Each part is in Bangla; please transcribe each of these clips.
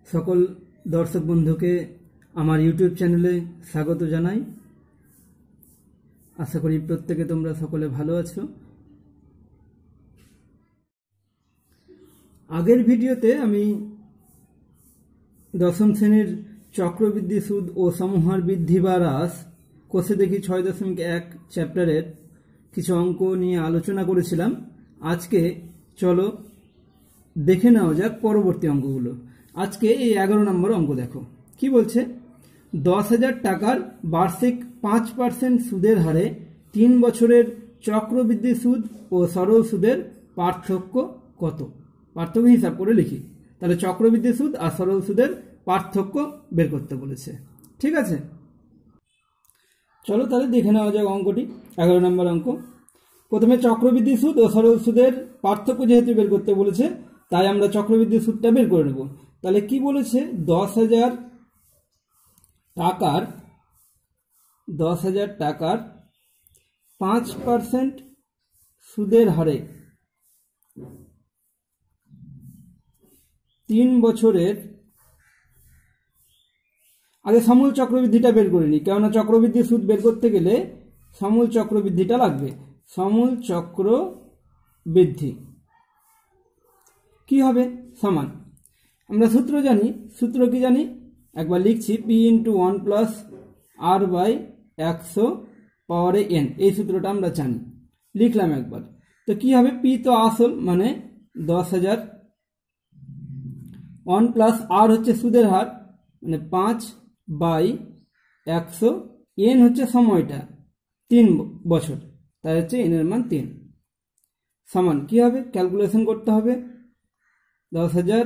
সকল দর্শক বন্ধুকে আমার ইউটিউব চ্যানেলে স্বাগত জানাই। আশা করি প্রত্যেকে তোমরা সকলে ভালো আছো। আগের ভিডিওতে আমি দশম শ্রেণীর চক্রবৃদ্ধি সুদ ও সমহার বৃদ্ধি বা হ্রাস কোষে দেখি 6.1 চ্যাপ্টারের কিছু অঙ্ক নিয়ে আলোচনা করেছিলাম। আজকে চলো দেখে নেওয়া যাক পরবর্তী অঙ্কগুলো। আজকে এই 11 নম্বর অঙ্ক দেখো কি বলছে। 10,000 টাকার বার্ষিক 5% সুদের হারে 3 বছরের চক্রবৃদ্ধি সুদ ও সরল সুদের পার্থক্য কত? পার্থক্য হিসাব করে লিখি। তাহলে চক্রবৃদ্ধি সুদ আর সরল সুদের পার্থক্য বের করতে বলেছে। ঠিক আছে, চলো তাহলে দেখে নেওয়া যাক অঙ্কটি। 11 নম্বর অঙ্ক। প্রথমে চক্রবৃদ্ধি সুদ ও সরল সুদের পার্থক্য যেহেতু বের করতে বলেছে, তাই আমরা চক্রবৃদ্ধি সুদটা বের করে নেব। তাহলে কি বলেছে, 10,000 টাকার 5% সুদের হারে 3 বছরের, আগে সমূল চক্রবৃদ্ধিটা বের করে নিই, কেননা চক্রবৃদ্ধি সুদ বের করতে গেলে সমূল চক্রবৃদ্ধিটা লাগবে। সমূল চক্রবৃদ্ধি কি হবে? সমান, আমরা সূত্র জানি। সূত্র কি জানি একবার লিখছি, P into 1 plus R by 100 পাওয়ারে এন। এই সূত্রটা আমরা জানি, লিখলাম একবার। তো কি হবে, পি তো আসল মানে 10,000, 1 প্লাস আর হচ্ছে সুদের হার মানে 5 বাই 100, এন হচ্ছে সময়টা 3 বছর, তাই হচ্ছে এন এর মান 3, সমান কি হবে, ক্যালকুলেশন করতে হবে। 10,000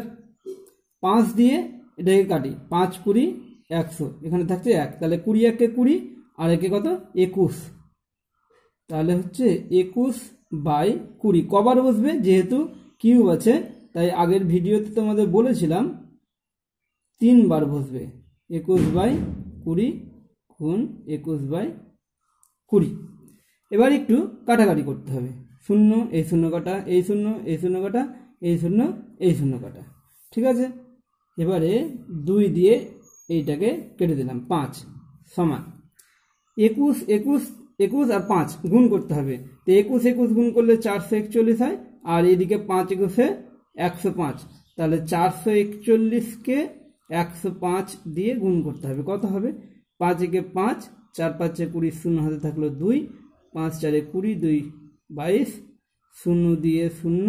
5 দিয়ে এটাকে কাটি, 5 20 100, এখানে থাকছে 1, তাহলে 20 1 20 আর একে কত 21, তাহলে হচ্ছে 21 বাই 20। কবার বসবে, যেহেতু কিউব আছে তাই আগের ভিডিওতে তোমাদের বলেছিলাম 3 বার বসবে। 21 বাই 20 গুণ 21 বাই 20। এবার একটু কাটাকাটি করতে হবে, শূন্য এই শূন্য কাটা, এই শূন্য এই শূন্য কাটা, এই শূন্য এই শূন্য কাটা। ঠিক আছে, এবারে 2 দিয়ে এইটাকে কেটে দিলাম, 5 সমান 21 21 21 আর 5 গুণ করতে হবে। তো 21 21 গুণ করলে 441 হয়, আর এইদিকে 5 21 105, তাহলে 441কে 105 দিয়ে গুণ করতে হবে। কত হবে, 5 একে 5, 4 5 20, শূন্য হাতে থাকলো 2, 5 4 20, 2 22, শূন্য দিয়ে শূন্য,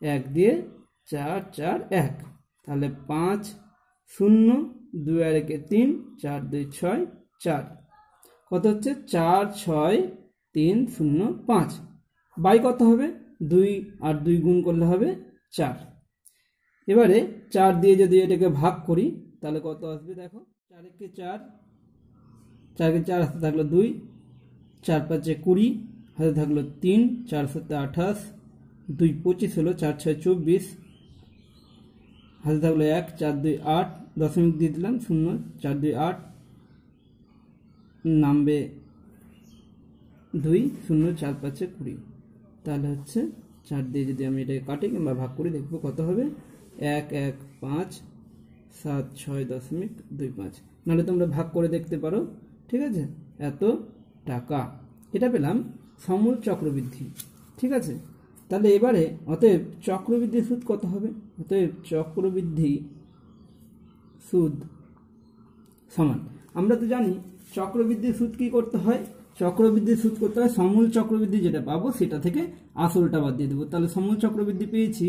1 দিয়ে 4 4 1, তাহলে 5 0 2 আর 1 3, 4 2 6 4, কত হচ্ছে 4 6 3 0 5। বাই কত হবে, 2 আর 2 গুণ করলে হবে 4। এবারে 4 দিয়ে যদি এটাকে ভাগ করি তাহলে কত আসবে দেখো, 4 একে 4, 4 কে 4 হাতে থাকলো 2, 4 5 20, হাতে থাকলো 3, 4 7 28, 2 25 হলো, 4 6 24, হাতে থাকলো 1, 4 2 8, দশমিক দিয়ে দিলাম 0, 4 2 8, নামবে 2 0, 4 5 20, তাহলে হচ্ছে 4 দিয়ে যদি আমি এটাকে কাটি কিংবা ভাগ করি দেখবো কত হবে, 1 1 5 7 6.25। নাহলে তোমরা ভাগ করে দেখতে পারো। ঠিক আছে, এত টাকা, এটা পেলাম সমূল চক্রবৃদ্ধি। ঠিক আছে, তাহলে এবারে অতএব চক্রবৃদ্ধি সুদ কত হবে, অতএব চক্রবৃদ্ধি সুদ সমান, আমরা তো জানি চক্রবৃদ্ধি সুদ কি করতে হয়, চক্রবৃদ্ধি সুদ করতে হয় সমূল চক্রবৃদ্ধি যেটা পাবো সেটা থেকে আসলটা বাদ দিয়ে দেবো। তাহলে সমূল চক্রবৃদ্ধি পেয়েছি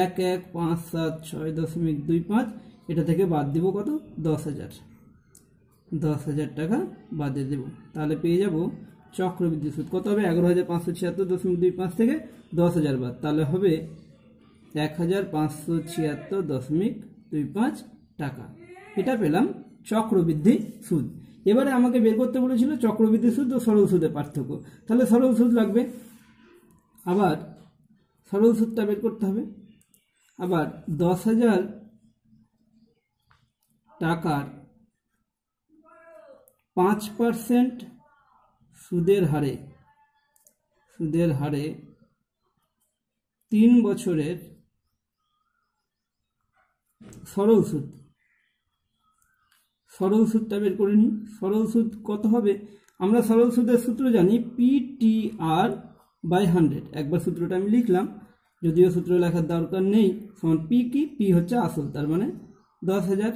1 1 5 7 6.25, এটা থেকে বাদ দিব কত, 10,000 টাকা বাদ দিয়ে দেবো, তাহলে পেয়ে যাব চক্রবৃদ্ধি সুদ কত হবে, 11,576.25 থেকে 10,000 বাদ, তাহলে হবে 1,576.25 টাকা। এটা পেলাম চক্রবৃদ্ধি সুদ। এবারে আমাকে বের করতে বলেছিল চক্রবৃদ্ধি সুদ ও সরল সুদের পার্থক্য, তাহলে সরল সুদ লাগবে, আবার সরল সুদটা বের করতে হবে। আবার 10,000 টাকার 5% সুদের হারে 3 বছরের সরল সুদ, সরল সুদটা বের করে নিই। সরল সুদ কত হবে? আমরা সরল সুদের সূত্র জানি PTR বাই 100। একবার সূত্রটা আমি লিখলাম, যদিও সূত্র লেখার দরকার নেই। সমান পি কি? পি হচ্ছে আসল, তার মানে 10,000।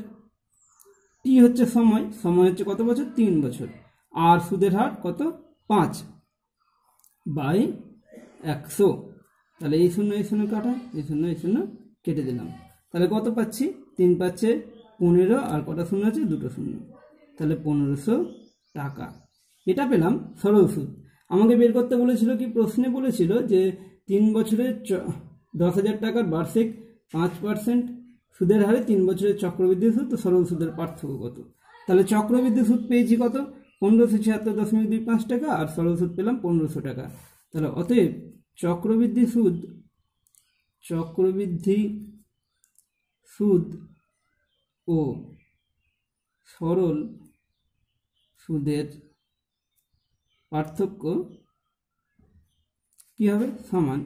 টি হচ্ছে সময়, সময় হচ্ছে কত বছর? 3 বছর। আর সুদের হার কত? 5 বাই 100। তাহলে এই শূন্য এই শূন্য কাটা, এই শূন্য এই শূন্য কেটে দিলাম। তাহলে কত পাচ্ছি? 3 পাচ্ছে 15, আর কটা শূন্য আছে? 2টো শূন্য। তাহলে 1500 টাকা। এটা পেলাম সরল সুদ। আমাকে বের করতে বলেছিল কি, প্রশ্নে বলেছিল যে 3 বছরের 10,000 টাকার বার্ষিক 5% সুদের হারে 3 বছরের চক্রবৃদ্ধি সুদ ও সরল সুদের পার্থক্য কত। তাহলে চক্রবৃদ্ধি সুদ পেয়েছি কত? 1576.25 টাকা, আর সরল সুদ পেলাম 1500 টাকা। তাহলে অতএব চক্রবৃদ্ধি সুদ ও সরল সুদের পার্থক্য কি হবে? সমান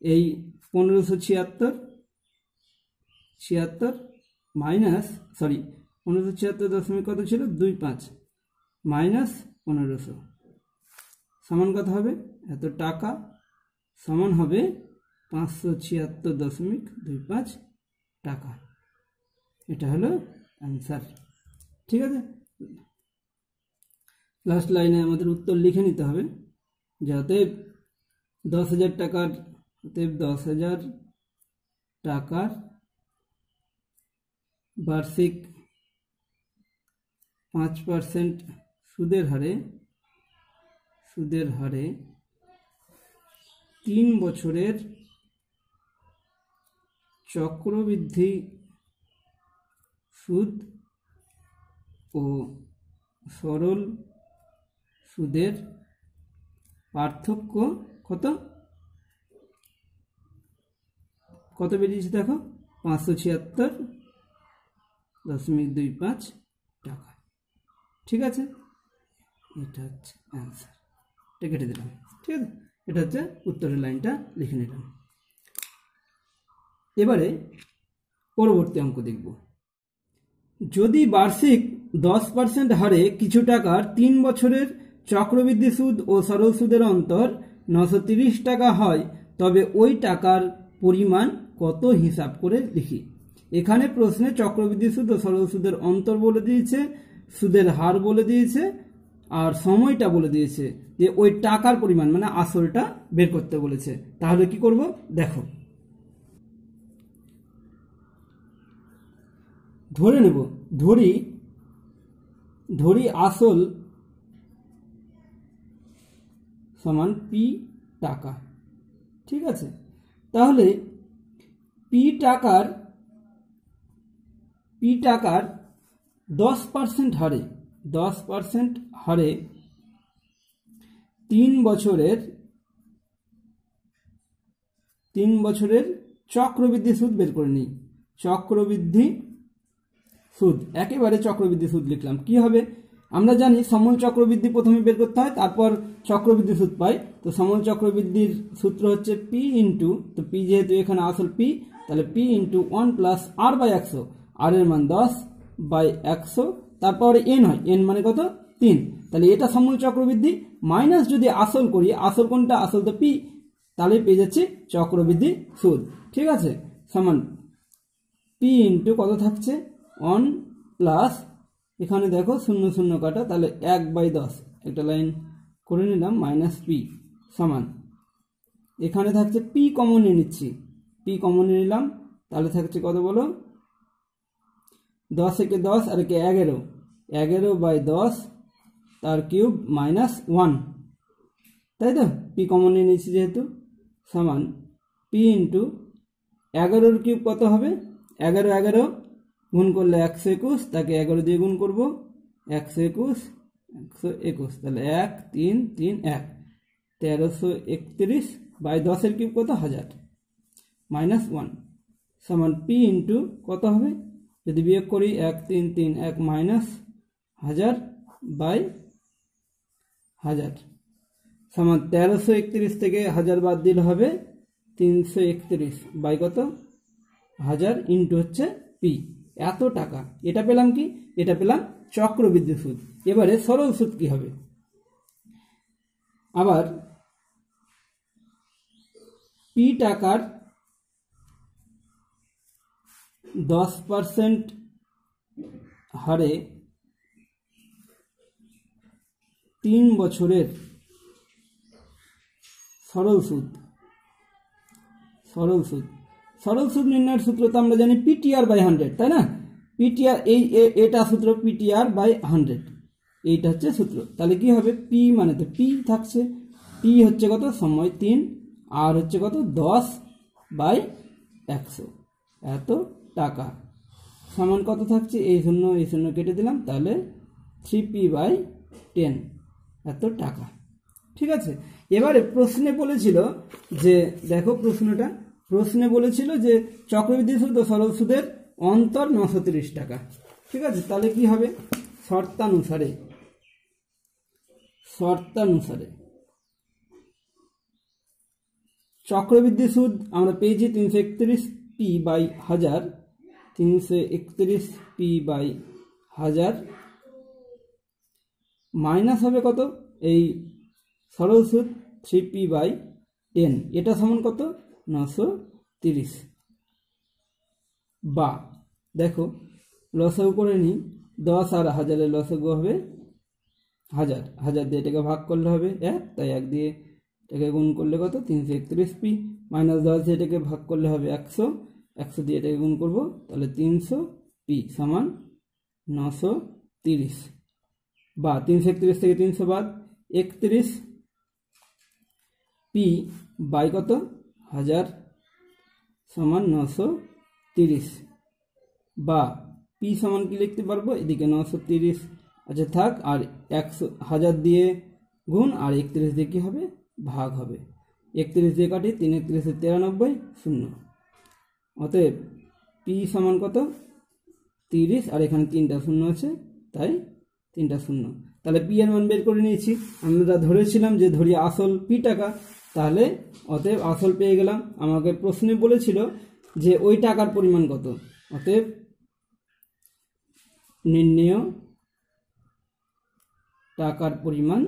এই 1576 মাইনাস 1576 কত ছিল? 25 মাইনাস 1500 সমান কত হবে? এত টাকা। সমান হবে 576.25 টাকা। এটা হলো অ্যান্সার। ঠিক আছে, লাস্ট লাইনে আমাদের উত্তর লিখে নিতে হবে। যাতে 10,000 টাকার, অতএব 10,000 টাকার বার্ষিক 5% সুদের হারে 3 বছরের চক্রবৃদ্ধি সুদ ও সরল সুদের পার্থক্য কত? কত বেরিয়েছে দেখো? 576.25 টাকা। ঠিক আছে, এটা হচ্ছে অ্যান্সার। এটা কেটে দিলাম। ঠিক আছে, এটা হচ্ছে উত্তরের লাইনটা লিখে নিলাম। এবারে পরবর্তী অঙ্ক দেখব। যদি বার্ষিক 10% হারে কিছু টাকার 3 বছরের চক্রবৃদ্ধি সুদ ও সরল সুদের অন্তর 930 টাকা হয়, তবে ওই টাকার পরিমাণ কত হিসাব করে লিখি। এখানে প্রশ্নে চক্রবৃদ্ধি সুদ ও সরল সুদের অন্তর বলে দিয়েছে, সুদের হার বলে দিয়েছে, আর সময়টা বলে দিয়েছে যে ওই টাকার পরিমাণ মানে আসলটা বের করতে বলেছে। তাহলে কি করব দেখো। ধরে নেব, ধরি আসল সমান পি টাকা। ঠিক আছে, তাহলে পি টাকার 10% হারে 3 বছরের চক্রবৃদ্ধি সুদ বের করে নিই। চক্রবৃদ্ধি সুদ, একেবারে চক্রবৃদ্ধি সুদ লিখলাম। কি হবে? আমরা জানি সমল চক্রবৃদ্ধি প্রথমে বের করতে হয়, তারপর চক্রবৃদ্ধি সুদ পাই। তো সমল চক্রবৃদ্ধির সূত্র হচ্ছে পি ইন্টু, তো পি যেহেতু এখানে আসল পি, তাহলে P into 1 plus R by 100। আর এর মান 10 বাই 100, তারপরে এন হয়, এন মানে কত? 3। তাহলে এটা সমল চক্রবৃদ্ধি। মাইনাস যদি আসল করি, আসল কোনটা? আসল তো পি, তাহলে পেয়ে যাচ্ছি চক্রবৃদ্ধি সুদ। ঠিক আছে, সমান পি ইন্টু কত থাকছে? 1 প্লাস, এখানে দেখো 0 0 কাটা, তাহলে 1/10, একটা লাইন করে নিলাম, মাইনাস পি সমান, এখানে থাকছে পি কমন নিয়ে নিচ্ছি, পি কমন নিয়ে নিলাম, তাহলে থাকছে কত বলো? 10 একে 10 আর একে 11, 11/10 তার কিউব মাইনাস 1, তাই তো? পি কমন নিয়ে নিচ্ছি যেহেতু, সমান পি ইন্টু 11 কিউব কত হবে? 11 গুণ করলে 121, তাকে 11 দিয়ে গুণ করব, 121 121, তাহলে 1 3 3 1, 1331 বাই 10 কিউব কত? 1000 মাইনাস 1 সমান পি ইন্টু কত হবে? যদি বিয়োগ করি 1 3 3 1 মাইনাস 1000 বাই 1000 সমান 1331 থেকে 1000 বাদ দিলে হবে 331 বাই কত? 1000 ইন্টু হচ্ছে পি, এত টাকা। এটা পেলাম কি? এটা পেলাম চক্রবৃদ্ধি সুদ। এবারে সরল সুদ কি হবে? আবার পি টাকার 10% হারে 3 বছরের সরল সুদ। সরল সুদ, সরল সুদ নির্ণয়ের সূত্র তো আমরা জানি পিটিআর বাই 100, তাই না? পিটিআর, এটা সূত্র পিটিআর বাই 100, এইটা হচ্ছে সূত্র। তাহলে কি হবে? পি মানে তো পি থাকছে, পি হচ্ছে কত? সময় 3, আর হচ্ছে কত? 10/100, এত টাকা সমান কত থাকছে? এই শূন্য কেটে দিলাম, তাহলে 3p/10, এত টাকা। ঠিক আছে। এবারে প্রশ্নে বলেছিল যে, দেখো প্রশ্নে বলেছিল যে চক্রবৃদ্ধি সুদ ও সরল সুদের অন্তর 930 টাকা। ঠিক আছে, তাহলে কি হবে? শর্তানুসারে চক্রবৃদ্ধি সুদ আমরা পেয়েছি 331p/1000, 331p/1000 মাইনাস হবে কত? এই সরল সুদ 3p/10, এটা সমান কত? 930। বা দেখো লসাগু করে নিই, 10 আর 1000-এর লসাগু হবে 1000, 1000 দিয়ে এটাকে ভাগ করলে হবে 1, তাই 1 দিয়ে এটাকে গুণ করলে কত? 331p, মাইনাস 10 দিয়ে এটাকে ভাগ করলে হবে 100, 100 দিয়ে এটাকে গুণ করব, তাহলে 300p সমান 930। বা 331 থেকে 300 বাদ, 31p বাই কত? 1000 সমান 930। বা পি সমান কি লিখতে পারবো? এদিকে 930 আচ্ছা থাক, আর 1000 দিয়ে গুণ, আর 31 দিয়ে কি হবে? ভাগ হবে। 31 দিয়ে কাটি, 3 31 93, 0। অতএব পি সমান কত? 30, আর এখানে 3টা শূন্য আছে, তাই 3টা শূন্য। তাহলে পি এর মান বের করে নিয়েছি। আমরা ধরেছিলাম যে ধরি আসল পি টাকা, তাহলে অতএব আসল পেয়ে গেলাম। আমাকে প্রশ্নে বলেছিল যে ওই টাকার পরিমাণ কত, অতএব নির্ণেয় টাকার পরিমাণ,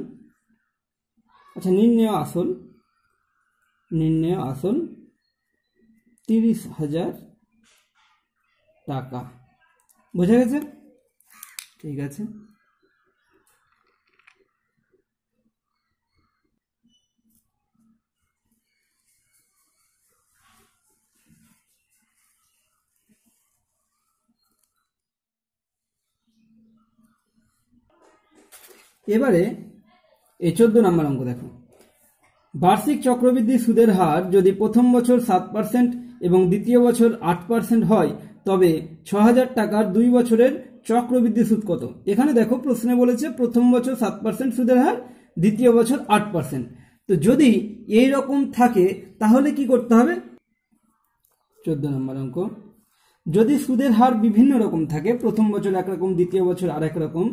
আচ্ছা নির্ণেয় আসল 30,000 টাকা। বোঝা গেছে? ঠিক আছে। এবারে এই 14 নম্বর অঙ্ক দেখো। বার্ষিক চক্রবৃদ্ধি সুদের হার যদি প্রথম বছর 7% এবং দ্বিতীয় বছর 8% হয়, তবে 6000 টাকার 2 বছরের চক্রবৃদ্ধি সুদ কত? এখানে দেখো প্রশ্নে বলেছে প্রথম বছর 7% সুদের হার, দ্বিতীয় বছর 8%। তো যদি এই রকম থাকে তাহলে কি করতে হবে? 14 নম্বর অঙ্ক, যদি সুদের হার বিভিন্ন রকম থাকে, প্রথম বছর একরকম, দ্বিতীয় বছর আরেক রকম,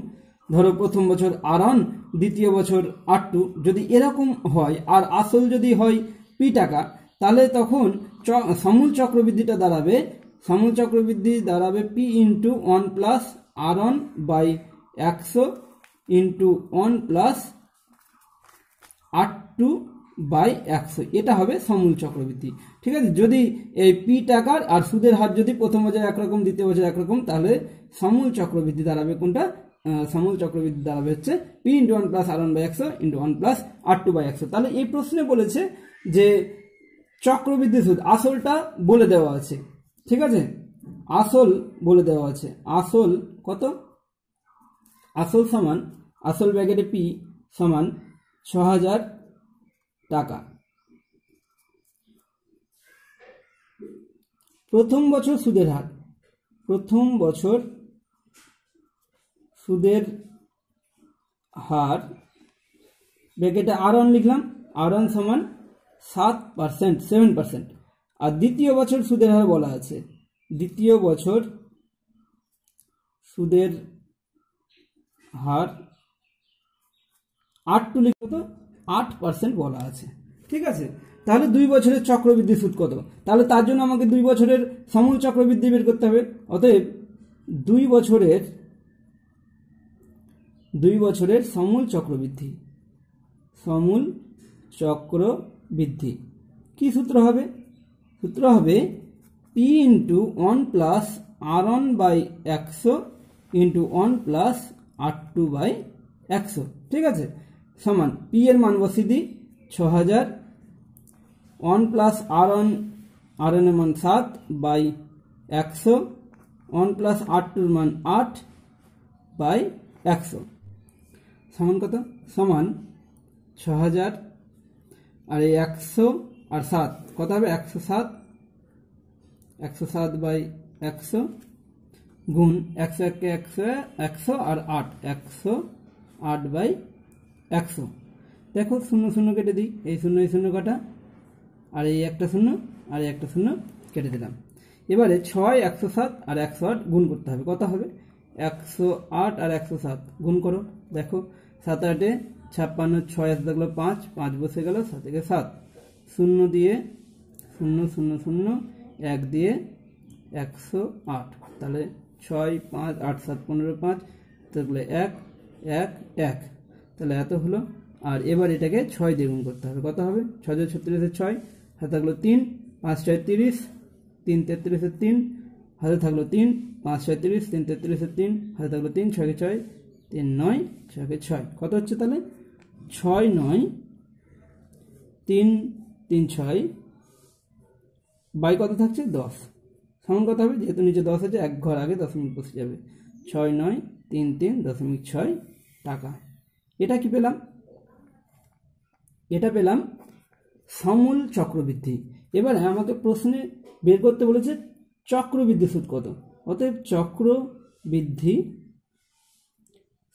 ধরো প্রথম বছর R1, দ্বিতীয় বছর R2, যদি এরকম হয় আর আসল যদি হয় পি টাকা, তাহলে তখন সমূল চক্রবৃদ্ধিটা দাঁড়াবে, P into 1 plus R1/100 into 1 plus R2/100, এটা হবে সমূল চক্রবৃদ্ধি। ঠিক আছে, যদি এই পি টাকার আর সুদের হার যদি প্রথম বছর একরকম, দ্বিতীয় বছর একরকম, তাহলে সমূল চক্রবৃদ্ধি দাঁড়াবে কোনটা? সমূল চক্রবৃদ্ধি দাঁড়াবে হচ্ছে P into 1 plus R1/100 into 1 plus R2/100। তাহলে এই প্রশ্নে বলেছে যে চক্রবৃদ্ধি সুদ আসলটা বলে দেওয়া আছে। ঠিক আছে, আসল বলে দেওয়া আছে। আসল কত? আসল সমান, আসল ব্র্যাকেটে পি সমান 6000 টাকা। প্রথম বছর সুদের হার, প্রথম বছর সুদের হার ব্র্যাকেটে R1 লিখলাম, R1 সমান 7%, আর দ্বিতীয় বছর সুদের হার বলা আছে, দ্বিতীয় বছর সুদের হার R2 লিখতে তো 8% বলা আছে। ঠিক আছে, তাহলে 2 বছরের চক্রবৃদ্ধি সুদ কত? তাহলে তার জন্য আমাকে 2 বছরের সমূল চক্রবৃদ্ধি বের করতে হবে। অতএব 2 বছরের সমূল চক্রবৃদ্ধি কি সূত্র হবে? সূত্র হবে P into 1 plus R1 by 100 into 1 plus R2 by 100। ঠিক আছে, সমান P এর মান বসিয়ে দিই 6000, 1 প্লাস R1 এর মান 7 বাই 100, 1 প্লাস R2 এর মান 8 বাই 100 সমান কত? সমান 6000 আর এই 100 আর 7 কত হবে? 107 বাই 100 গুণ 100 কে 100 আর 8 108 বাই 100। দেখো 0 0 কেটে দিই, এই 0 এই 0 কাটা, আর এই একটা 0 আর এই একটা 0 কেটে দিলাম। এবারে 6 107 আর 108 গুণ করতে হবে। কত হবে? 108 আর 107 গুণ করো। দেখো 7 8 56, 6 আসতে গেল 5, 5 বসে গেল, 7 থেকে 7, 0 দিয়ে 0 0 0 1 দিয়ে 108, তাহলে 6 5 8 7 15 5, তাহলে 1 1 1, তাহলে এত হলো। আর এবার এটাকে 6 দিয়ে গুণ করতে হবে। কত হবে? 6 36 6, হাতে থাকলো 3, 5 6 30, 3 33 3, হাতে থাকলো 3, 5 6 30, 3 33 3, হাতে থাকলো 3, 6 কে 6, 3 9, 6 কে 6, কত হচ্ছে তাহলে? 6 9 3 3 6 বাই কত থাকছে? 10 সমান কত হবে? যেহেতু নিচে 10 আছে, এক ঘর আগে দশমিক বসে যাবে। 6 9 3 3 দশমিক 6 টাকা। এটা কি পেলাম? এটা পেলাম সমূল চক্রবৃদ্ধি। এবারে আমাকে প্রশ্নে বের করতে বলেছে চক্রবৃদ্ধি সুদ কত। অতএব চক্রবৃদ্ধি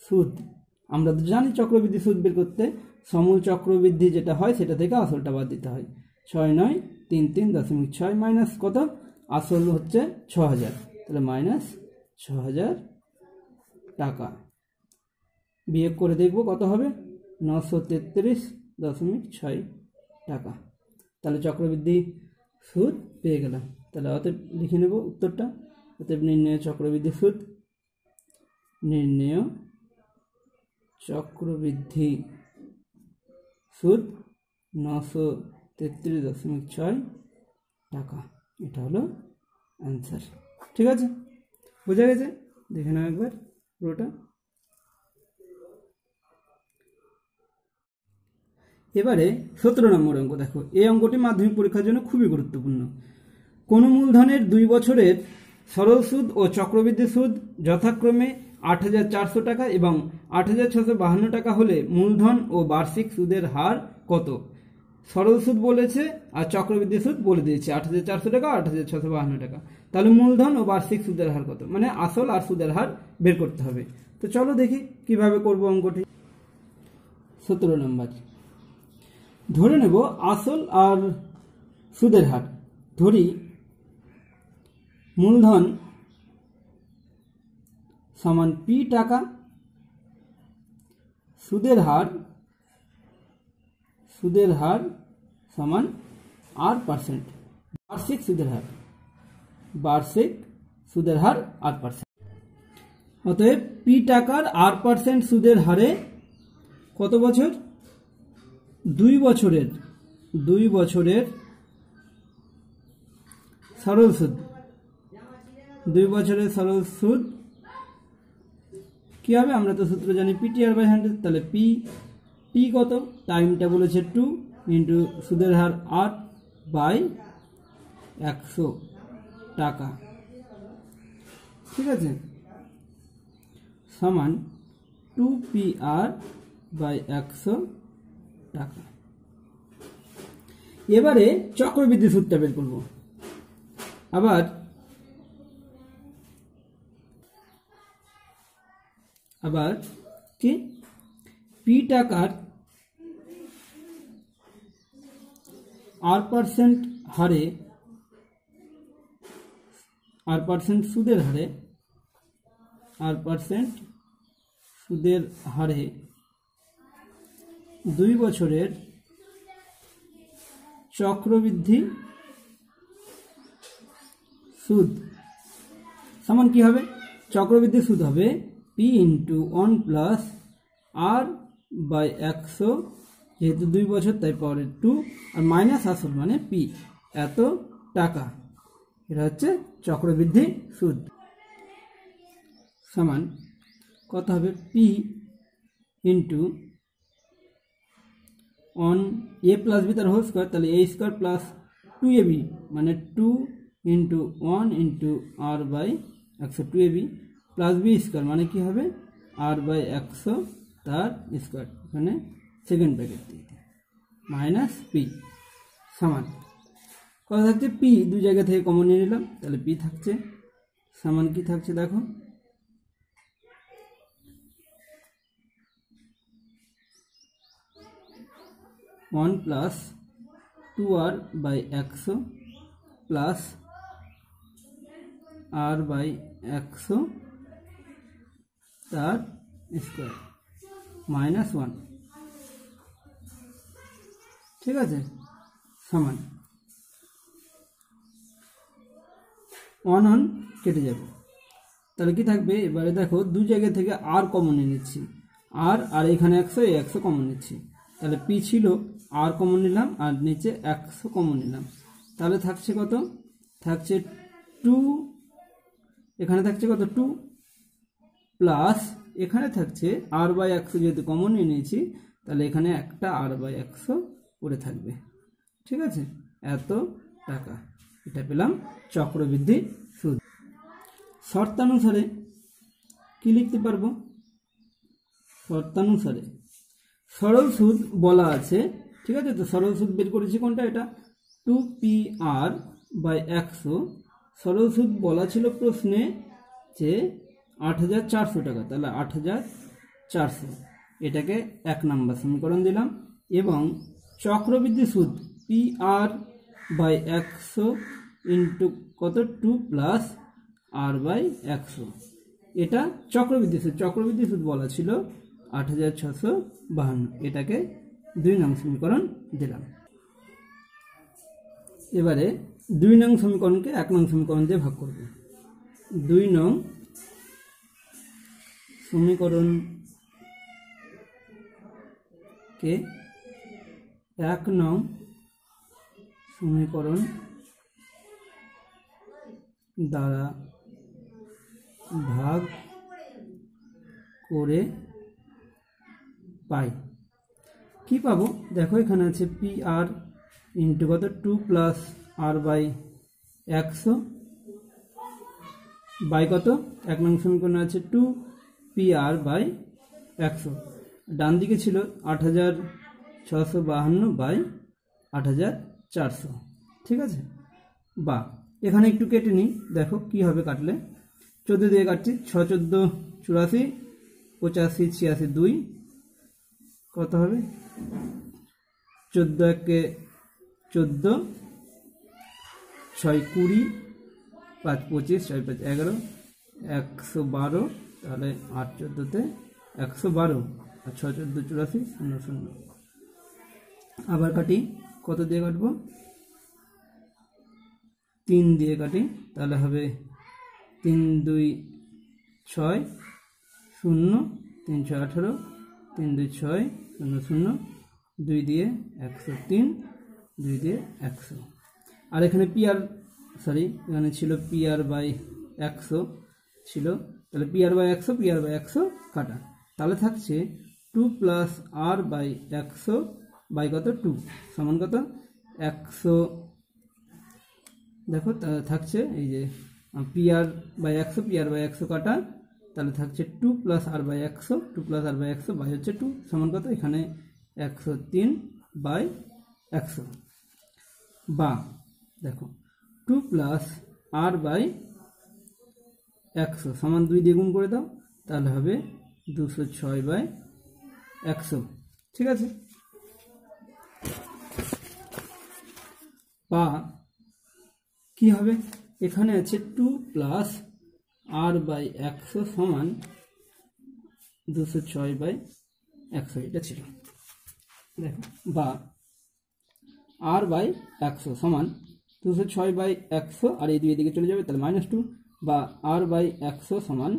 সুদ, আমরা তো জানি চক্রবৃদ্ধি সুদ বের করতে সমূল চক্রবৃদ্ধি যেটা হয় সেটা থেকে আসলটা বাদ দিতে হয়। 6 9 3 3 দশমিক 6 মাইনাস কত? আসল হচ্ছে 6000, তাহলে মাইনাস 6000 টাকা। বিয়োগ করে দেখব কত হবে? 933.6 টাকা। তাহলে চক্রবৃদ্ধি সুদ পেয়ে গেলাম। তাহলে অতএব লিখে নেব উত্তরটা। অতএব নির্ণয় চক্রবৃদ্ধি সুদ, নির্ণয় চক্রবৃদ্ধি সুদ 933.6 টাকা। এটা হলো অ্যান্সার। ঠিক আছে, বোঝা গেছে? দেখে নাও একবার পুরোটা। এবারে 17 নম্বর অঙ্ক দেখো। এই অঙ্কটি মাধ্যমিক পরীক্ষার জন্য খুবই গুরুত্বপূর্ণ। কোন মূলধনের 2 বছরের সরল সুদ ও চক্রবৃদ্ধি সুদ যথাক্রমে 8400 টাকা এবং 8652 টাকা হলে মূলধন ও বার্ষিক সুদের হার কত? সরল সুদ বলেছে আর চক্রবৃদ্ধি সুদ বলে দিয়েছে 8400 টাকা, 8652 টাকা। তাহলে মূলধন ও বার্ষিক সুদের হার কত, মানে আসল আর সুদের হার বের করতে হবে। তো চলো দেখি কিভাবে করব অঙ্কটি। 17 নম্বর, ধরে নেব আসল আর সুদের হার। ধরি মূলধন সমান P টাকা, সুদের হার সমান R%, বার্ষিক সুদের হার R%। অতএব P টাকার R% সুদের হারে কত বছর? 2 বছরের সরল সুদ। 2 বছরের সরল সুদ কি হবে? আমরা তো সূত্র জানি PTR/100। তাহলে P কত? টাইমটা বলেছে 2 ইন্টু সুদের হার 8 বাই 100 টাকা। ঠিক আছে, সমান 2PR/100 টাকা। এবারে চক্রবৃদ্ধি সুদটা বের করব। আবার কি? P টাকার R% হারে, R% সুদের হারে 2 বছরের চক্রবৃদ্ধি সুদ সমান কি হবে? চক্রবৃদ্ধি সুদ হবে p into 1 plus r by 100, যেহেতু 2 বছর তাই পাওয়ারের 2, আর মাইনাস আসল মানে p, এত টাকা। এটা হচ্ছে চক্রবৃদ্ধি সুদ। সমান কত হবে? p into 1 a plus b তার হোল স্কোয়ার, তাহলে a স্কোয়ার প্লাস 2ab মানে 2 into 1 into r by 100 2ab plus b square মানে কি হবে? r বাই 100 তার স্কোয়ার, এখানে সেকেন্ড ব্র্যাকেট দিয়ে মাইনাস p সমান কত থাকছে? p দুই জায়গা থেকে কমন নিয়ে নিলাম, তাহলে p থাকছে সমান কি থাকছে দেখো, 1 plus 2r by 100 plus r by 100 তার স্কোয়ার মাইনাস 1, ঠিক আছে, সমান 1 কেটে যাবে, তাহলে কি থাকবে? এবারে দেখো দু জায়গা থেকে r কমন নিয়ে নিচ্ছি, আর এখানে 100, এই 100 কমন নিচ্ছি, তাহলে p ছিল r কমন নিলাম আর নিচে 100 কমন নিলাম, তাহলে থাকছে কত? থাকছে 2, এখানে থাকছে কত? 2 প্লাস এখানে থাকছে r বাই 100, যেহেতু কমন নিয়ে নিয়েছি তাহলে এখানে একটা r বাই 100 পড়ে থাকবে, ঠিক আছে, এত টাকা। এটা পেলাম চক্রবৃদ্ধি সুদ। শর্তানুসারে কি লিখতে পারবো? শর্তানুসারে সরল সুদ বলা আছে, ঠিক আছে, তো সরল সুদ বের করেছি কোনটা? এটা 2pr বাই 100। সরল সুদ বলা ছিল প্রশ্নে যে 8400 টাকা, তাহলে 8400, এটাকে 1 নম্বর সমীকরণ দিলাম। এবং চক্রবৃদ্ধি সুদ pr বাই 100 ইন্টু কত? 2 প্লাস r বাই 100, এটা চক্রবৃদ্ধি সুদ। চক্রবৃদ্ধি সুদ বলা ছিল 8652, এটাকে 2 নং সমীকরণ দিলাম। এবারে 2 নং সমীকরণকে 1 নং সমীকরণ দিয়ে ভাগ করব। 2 নং সমীকরণকে 1 নং সমীকরণ দ্বারা ভাগ করে পাই। কি পাবো? দেখো এখানে আছে pr ইন্টু কত? 2 প্লাস r বাই 100 বাই কত? 1 নং সমীকরণে আছে 2pr বাই 100, ডান দিকে ছিল 8652 বাই 8400, ঠিক আছে। বা এখানে একটু কেটে নিই, দেখো কি হবে কাটলে। 14 দিয়ে কাটছি, 6 14 84, 85 86 2, কত হবে? 14 একে 14, 6 20, 5 25, 6 5 11, 112, তাহলে 8 14-তে 112, আর 6 14 84 0 0। আবার কাটি, কত দিয়ে কাটবো? 3 দিয়ে কাটি, তাহলে হবে 3 2 6 0, 3 6 18, 3 2 6 0 0, 2 দিয়ে 103, 2 দিয়ে 100। আর এখানে এখানে ছিল pr বাই 100 ছিল, তাহলে pr বাই 100 কাটা, তাহলে থাকছে 2 প্লাস r বাই 100 বাই কত? 2 সমান কত? 100। দেখো থাকছে এই যে pr বাই 100 কাটা, তাহলে থাকছে 2 plus r by 100, 2 plus r by 100 by হচ্ছে 2 সমান কত? এখানে 103 বাই 100। বা দেখো 2 প্লাস r বাই 100 সমান 2 দিয়ে গুণ করে দাও, তাহলে হবে 206 বাই 100, ঠিক আছে। বা কি হবে? এখানে আছে 2 প্লাস r বাই 100 সমান 206 বাই 100, এটা ছিল। দেখো বা আর বাই 100 সমান 206/100, আর এই দুই দিকে চলে যাবে, তাহলে -2, বা আর বাই 100 সমান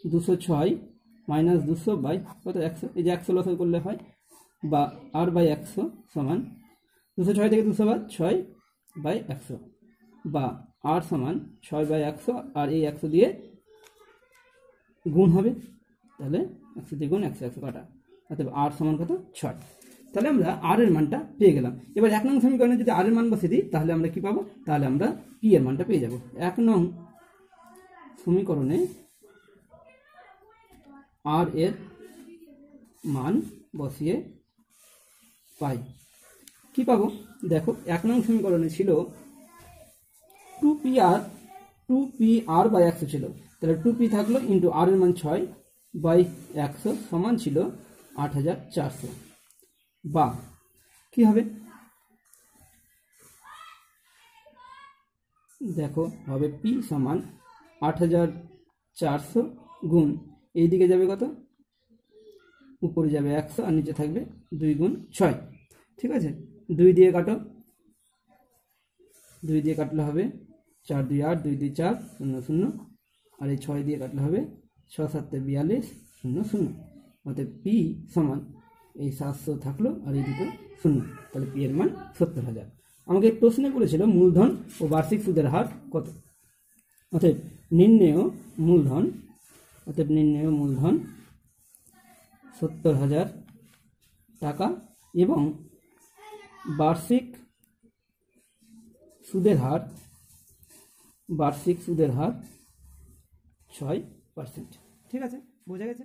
206 - 200 বাই কত 100, এই যে 100 লসাগু করলে হয়, বা আর বাই 100 সমান 206 থেকে 200 বাদ 6/100, বা আর সমান 6/100, আর এই 100 দিয়ে গুণ হবে, তাহলে 100 দিয়ে গুণ 100 কাটা, অর্থাৎ আর সমান কত 6। তাহলে আমরা আর এর মানটা পেয়ে গেলাম। এবার 1 নং সমীকরণে যদি আর এর মান বসিয়ে দিই তাহলে আমরা কি পাবো, তাহলে আমরা পি এর মানটা পেয়ে যাব। 1 নং সমীকরণে আর এর মান বসিয়ে পাই, কি পাবো দেখো, 1 নং সমীকরণে ছিল 2pr/100 ছিল, তাহলে 2p থাকলো ইন্টু আর এর মান 6/100 সমান ছিল 8400, বা কি হবে দেখো, হবে p সমান 8400 গুণ এই দিকে যাবে কত, উপরে যাবে 100 আর নিচে থাকবে 2 গুণ 6, ঠিক আছে। 2 দিয়ে কাটো, 2 দিয়ে কাটলে হবে 4 2 8, 2 2 4 0 0, আর এই 6 দিয়ে কাটলে হবে 6 7 42 0 0, অর্থাৎ পি সমান এই 700 থাকলো আর এই দুটো 0, তাহলে পি এর মান 70000। আমাকে প্রশ্নে বলেছিল মূলধন ও বার্ষিক সুদের হার কত, অতএব নির্ণেয় মূলধন 70000 টাকা এবং বার্ষিক সুদের হার 6%। ঠিক আছে, বোঝা গেছে।